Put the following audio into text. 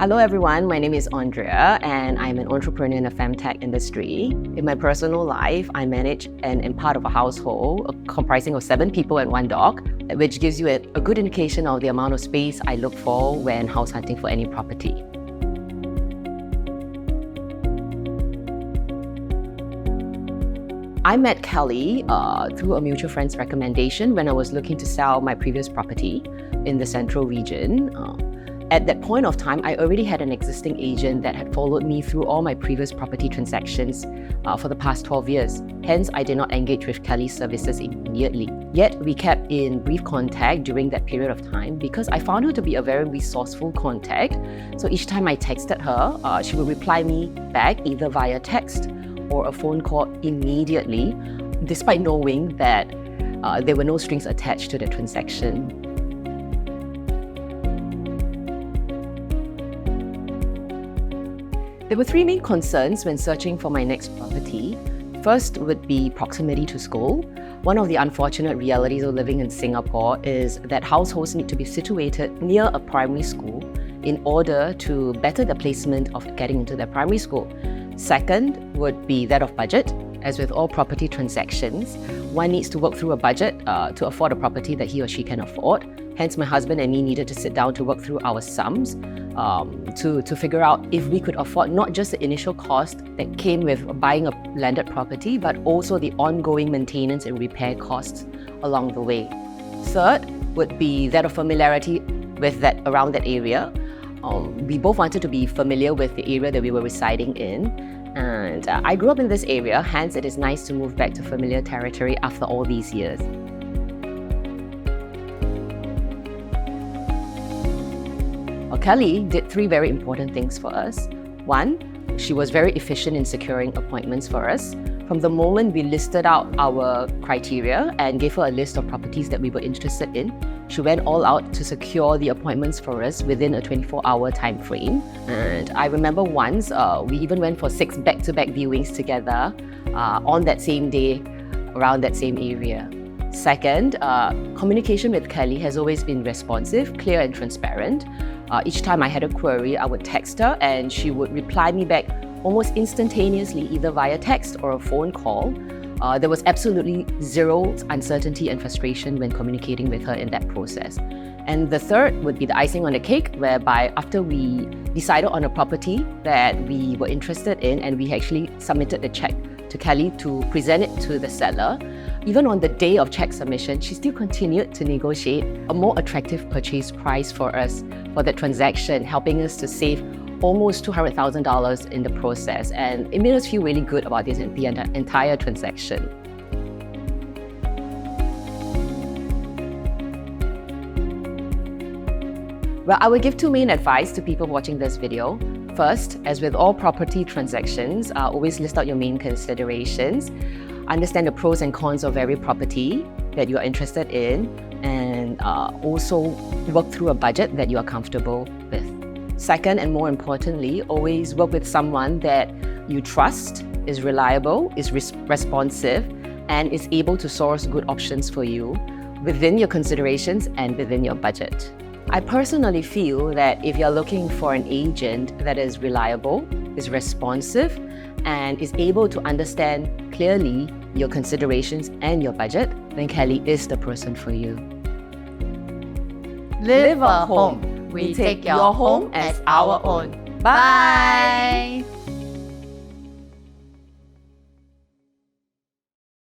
Hello everyone, my name is Andrea and I'm an entrepreneur in the femtech industry. In my personal life, I manage and am part of a household comprising of 7 people and 1 dog, which gives you a good indication of the amount of space I look for when house hunting for any property. I met Kelly through a mutual friend's recommendation when I was looking to sell my previous property in the central region. At that point of time, I already had an existing agent that had followed me through all my previous property transactions for the past 12 years. Hence, I did not engage with Kelly's services immediately. Yet, we kept in brief contact during that period of time because I found her to be a very resourceful contact. So each time I texted her, she would reply me back either via text or a phone call immediately, despite knowing that there were no strings attached to the transaction. There were 3 main concerns when searching for my next property. First would be proximity to school. One of the unfortunate realities of living in Singapore is that households need to be situated near a primary school in order to better the placement of getting into their primary school. Second would be that of budget. As with all property transactions, one needs to work through a budget to afford a property that he or she can afford. Hence, my husband and me needed to sit down to work through our sums to figure out if we could afford not just the initial cost that came with buying a landed property, but also the ongoing maintenance and repair costs along the way. Third would be that of familiarity with around that area. We both wanted to be familiar with the area that we were residing in. And I grew up in this area, hence it is nice to move back to familiar territory after all these years. Kelly did 3 very important things for us. 1, she was very efficient in securing appointments for us. From the moment we listed out our criteria and gave her a list of properties that we were interested in, she went all out to secure the appointments for us within a 24-hour time frame. And I remember once, we even went for 6 back-to-back viewings together on that same day around that same area. Second, communication with Kelly has always been responsive, clear and transparent. Each time I had a query, I would text her and she would reply me back almost instantaneously, either via text or a phone call. There was absolutely zero uncertainty and frustration when communicating with her in that process. And the third would be the icing on the cake, whereby after we decided on a property that we were interested in and we actually submitted the check to Kelly to present it to the seller, even on the day of check submission, she still continued to negotiate a more attractive purchase price for us for the transaction, helping us to save almost $200,000 in the process. And it made us feel really good about the entire transaction. Well, I would give 2 main advice to people watching this video. First, as with all property transactions, always list out your main considerations. Understand the pros and cons of every property that you are interested in, and also work through a budget that you are comfortable with. Second, and more importantly, always work with someone that you trust, is reliable, is responsive, and is able to source good options for you within your considerations and within your budget. I personally feel that if you're looking for an agent that is reliable, is responsive, and is able to understand clearly your considerations and your budget, then Kelly is the person for you. Live a home. We take your home as our own. Bye!